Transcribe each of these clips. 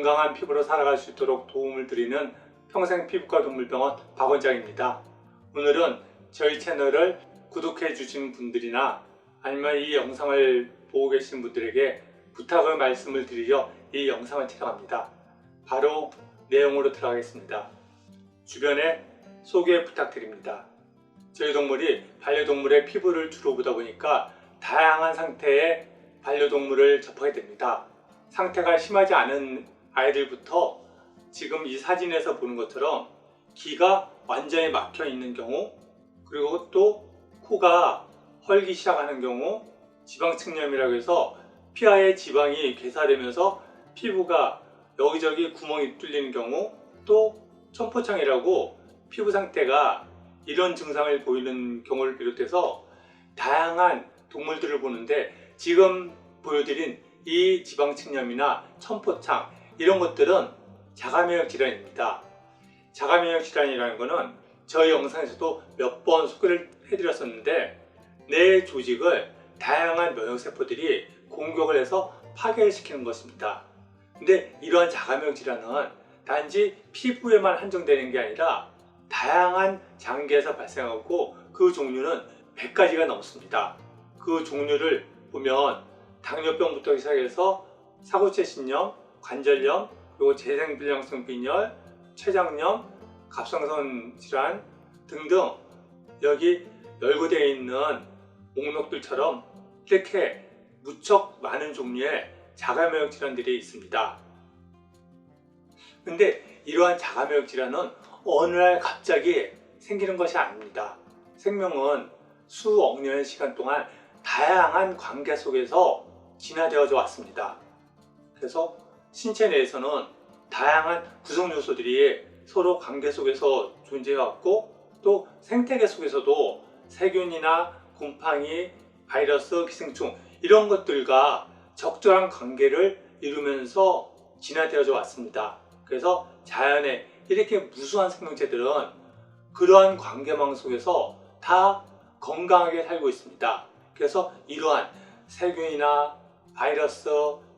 건강한 피부로 살아갈 수 있도록 도움을 드리는 평생피부과 동물병원 박 원장입니다. 오늘은 저희 채널을 구독해 주신 분들이나 아니면 이 영상을 보고 계신 분들에게 부탁을 말씀을 드리려 이 영상을 촬영합니다. 바로 내용으로 들어가겠습니다. 주변에 소개 부탁드립니다. 저희 동물이 반려동물의 피부를 주로 보다 보니까 다양한 상태의 반려동물을 접하게 됩니다. 상태가 심하지 않은 아이들부터 지금 이 사진에서 보는 것처럼 기가 완전히 막혀 있는 경우, 그리고 또 코가 헐기 시작하는 경우, 지방층염이라고 해서 피하에 지방이 괴사되면서 피부가 여기저기 구멍이 뚫리는 경우, 또 천포창이라고 피부 상태가 이런 증상을 보이는 경우를 비롯해서 다양한 동물들을 보는데, 지금 보여드린 이 지방층염이나 천포창 이런 것들은 자가면역 질환입니다. 자가면역 질환이라는 것은 저희 영상에서도 몇 번 소개를 해드렸었는데, 내 조직을 다양한 면역세포들이 공격을 해서 파괴를 시키는 것입니다. 근데 이러한 자가면역 질환은 단지 피부에만 한정되는 게 아니라 다양한 장기에서 발생하고 그 종류는 100가지가 넘습니다. 그 종류를 보면 당뇨병부터 시작해서 사고체신염, 관절염, 그리고 재생불량성 빈혈, 췌장염, 갑상선 질환 등등 여기 열거되어 있는 목록들처럼 이렇게 무척 많은 종류의 자가면역 질환들이 있습니다. 근데 이러한 자가면역 질환은 어느 날 갑자기 생기는 것이 아닙니다. 생명은 수억 년의 시간 동안 다양한 관계 속에서 진화되어져 왔습니다. 그래서 신체 내에서는 다양한 구성 요소들이 서로 관계 속에서 존재해왔고, 또 생태계 속에서도 세균이나 곰팡이, 바이러스, 기생충 이런 것들과 적절한 관계를 이루면서 진화되어져 왔습니다. 그래서 자연에 이렇게 무수한 생명체들은 그러한 관계망 속에서 다 건강하게 살고 있습니다. 그래서 이러한 세균이나 바이러스,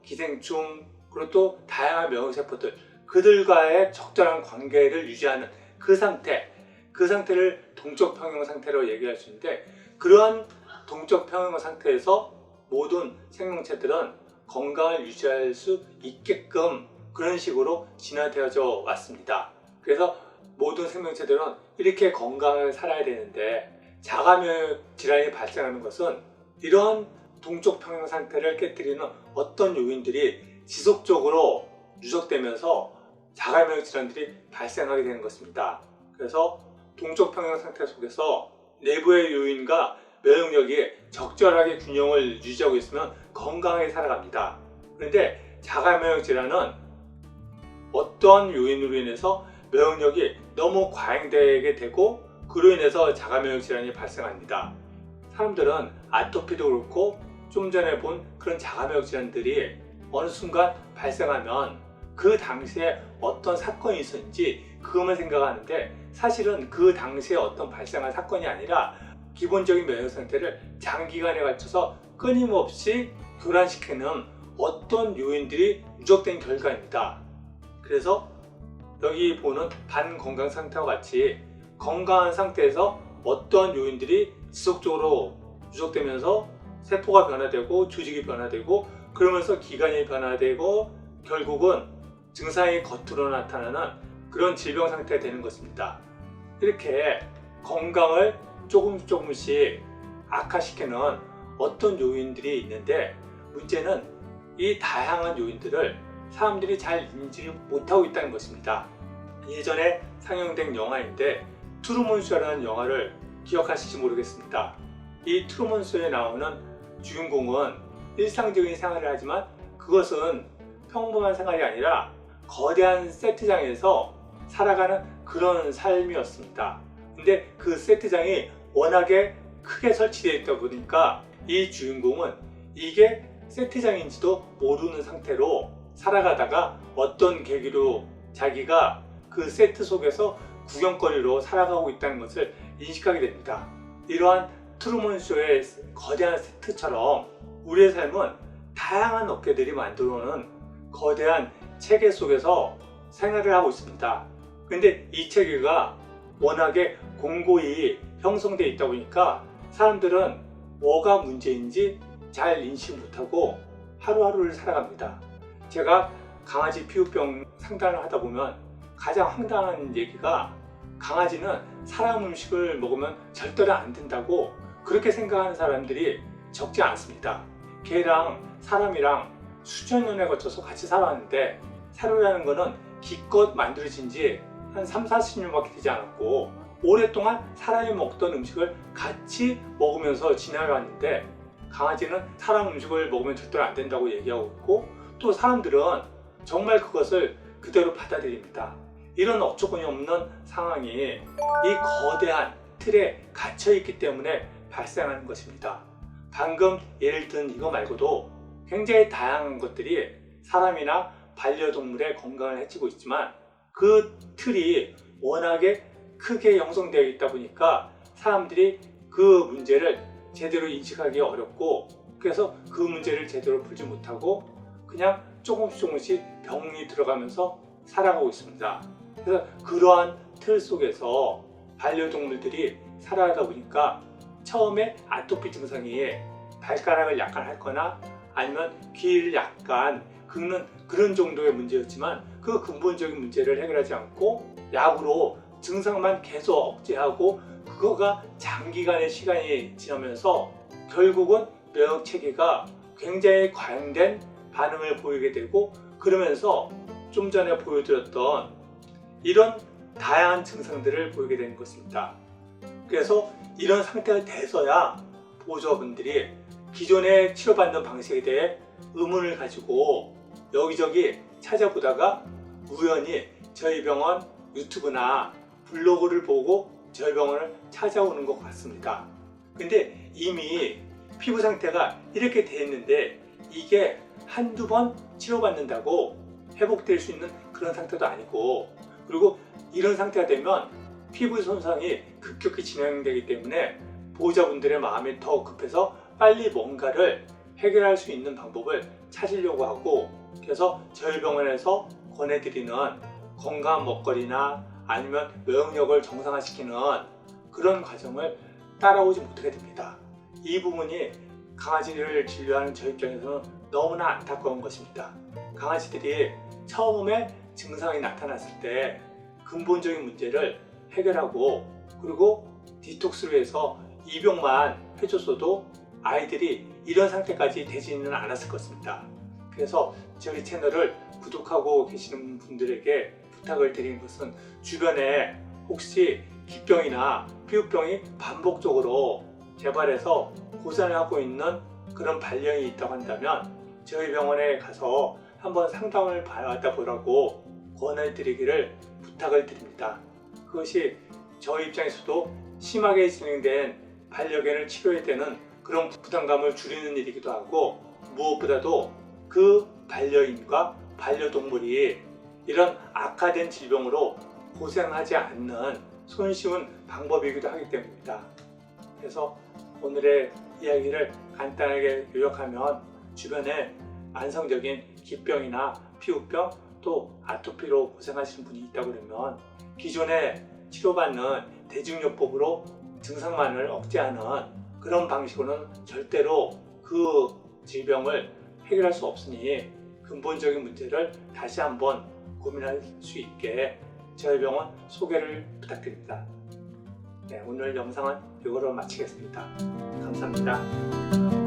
기생충, 그리고 또 다양한 면역세포들, 그들과의 적절한 관계를 유지하는 그 상태를 동적평형 상태로 얘기할 수 있는데, 그러한 동적평형 상태에서 모든 생명체들은 건강을 유지할 수 있게끔 그런 식으로 진화되어져 왔습니다. 그래서 모든 생명체들은 이렇게 건강하게 살아야 되는데, 자가면역 질환이 발생하는 것은 이런 동적평형 상태를 깨뜨리는 어떤 요인들이 지속적으로 누적되면서 자가면역 질환들이 발생하게 되는 것입니다. 그래서 동적평형 상태 속에서 내부의 요인과 면역력이 적절하게 균형을 유지하고 있으면 건강하게 살아갑니다. 그런데 자가면역 질환은 어떤 요인으로 인해서 면역력이 너무 과잉되게 되고, 그로 인해서 자가면역 질환이 발생합니다. 사람들은 아토피도 그렇고 좀 전에 본 그런 자가면역 질환들이 어느 순간 발생하면 그 당시에 어떤 사건이 있었는지 그것만 생각하는데, 사실은 그 당시에 어떤 발생한 사건이 아니라 기본적인 면역 상태를 장기간에 걸쳐서 끊임없이 교란시키는 어떤 요인들이 누적된 결과입니다. 그래서 여기 보는 반건강 상태와 같이 건강한 상태에서 어떤 요인들이 지속적으로 누적되면서 세포가 변화되고 조직이 변화되고, 그러면서 기관이 변화되고 결국은 증상이 겉으로 나타나는 그런 질병 상태가 되는 것입니다. 이렇게 건강을 조금씩 악화시키는 어떤 요인들이 있는데, 문제는 이 다양한 요인들을 사람들이 잘 인지 못하고 있다는 것입니다. 예전에 상영된 영화인데 트루먼 쇼라는 영화를 기억하실지 모르겠습니다. 이 트루먼 쇼에 나오는 주인공은 일상적인 생활을 하지만 그것은 평범한 생활이 아니라 거대한 세트장에서 살아가는 그런 삶이었습니다. 근데 그 세트장이 워낙에 크게 설치되어 있다 보니까 이 주인공은 이게 세트장인지도 모르는 상태로 살아가다가 어떤 계기로 자기가 그 세트 속에서 구경거리로 살아가고 있다는 것을 인식하게 됩니다. 이러한 트루먼 쇼의 거대한 세트처럼 우리의 삶은 다양한 업계들이 만들어오는 거대한 체계 속에서 생활을 하고 있습니다. 근데 이 체계가 워낙에 공고히 형성되어 있다 보니까 사람들은 뭐가 문제인지 잘 인식 못하고 하루하루를 살아갑니다. 제가 강아지 피부병 상담을 하다 보면 가장 황당한 얘기가 강아지는 사람 음식을 먹으면 절대로 안 된다고 그렇게 생각하는 사람들이 적지 않습니다. 개랑 사람이랑 수천 년에 거쳐서 같이 살아왔는데 사료라는 거는 기껏 만들어진 지 한 3, 40년밖에 되지 않았고 오랫동안 사람이 먹던 음식을 같이 먹으면서 지내왔는데 강아지는 사람 음식을 먹으면 절대로 안 된다고 얘기하고 있고 또 사람들은 정말 그것을 그대로 받아들입니다. 이런 어처구니 없는 상황이 이 거대한 틀에 갇혀 있기 때문에 발생하는 것입니다. 방금 예를 든 이거 말고도 굉장히 다양한 것들이 사람이나 반려동물의 건강을 해치고 있지만 그 틀이 워낙에 크게 형성되어 있다 보니까 사람들이 그 문제를 제대로 인식하기 어렵고 그래서 그 문제를 제대로 풀지 못하고 그냥 조금씩 병이 들어가면서 살아가고 있습니다. 그래서 그러한 틀 속에서 반려동물들이 살아가다 보니까 처음에 아토피 증상이 발가락을 약간 핥거나 아니면 귀를 약간 긁는 그런 정도의 문제였지만 그 근본적인 문제를 해결하지 않고 약으로 증상만 계속 억제하고 그거가 장기간의 시간이 지나면서 결국은 면역 체계가 굉장히 과잉된 반응을 보이게 되고 그러면서 좀 전에 보여드렸던 이런 다양한 증상들을 보이게 되는 것입니다. 그래서 이런 상태가 돼서야 보호자분들이 기존에 치료받는 방식에 대해 의문을 가지고 여기저기 찾아보다가 우연히 저희 병원 유튜브나 블로그를 보고 저희 병원을 찾아오는 것 같습니다. 근데 이미 피부 상태가 이렇게 돼 있는데 이게 한두 번 치료받는다고 회복될 수 있는 그런 상태도 아니고 그리고 이런 상태가 되면 피부 손상이 급격히 진행되기 때문에 보호자분들의 마음이 더 급해서 빨리 뭔가를 해결할 수 있는 방법을 찾으려고 하고 그래서 저희 병원에서 권해드리는 건강한 먹거리나 아니면 면역력을 정상화시키는 그런 과정을 따라오지 못하게 됩니다. 이 부분이 강아지를 진료하는 저희 입장에서는 너무나 안타까운 것입니다. 강아지들이 처음에 증상이 나타났을 때 근본적인 문제를 해결하고 그리고 디톡스를 해서 입용만 해줬어도 아이들이 이런 상태까지 되지는 않았을 것입니다. 그래서 저희 채널을 구독하고 계시는 분들에게 부탁을 드리는 것은 주변에 혹시 기병이나 피부병이 반복적으로 재발해서 고산을 하고 있는 그런 반려인이 있다고 한다면 저희 병원에 가서 한번 상담을 받아보라고 권해드리기를 부탁을 드립니다. 그것이 저희 입장에서도 심하게 진행된 반려견을 치료해야 되는 그런 부담감을 줄이는 일이기도 하고 무엇보다도 그 반려인과 반려동물이 이런 악화된 질병으로 고생하지 않는 손쉬운 방법이기도 하기 때문입니다. 그래서 오늘의 이야기를 간단하게 요약하면 주변에 만성적인 기병이나 피부병 또 아토피로 고생하시는 분이 있다 그러면 기존에 치료받는 대증요법으로 증상만을 억제하는 그런 방식으로는 절대로 그 질병을 해결할 수 없으니 근본적인 문제를 다시 한번 고민할 수 있게 저희 병원 소개를 부탁드립니다. 네, 오늘 영상은 이거로 마치겠습니다. 감사합니다.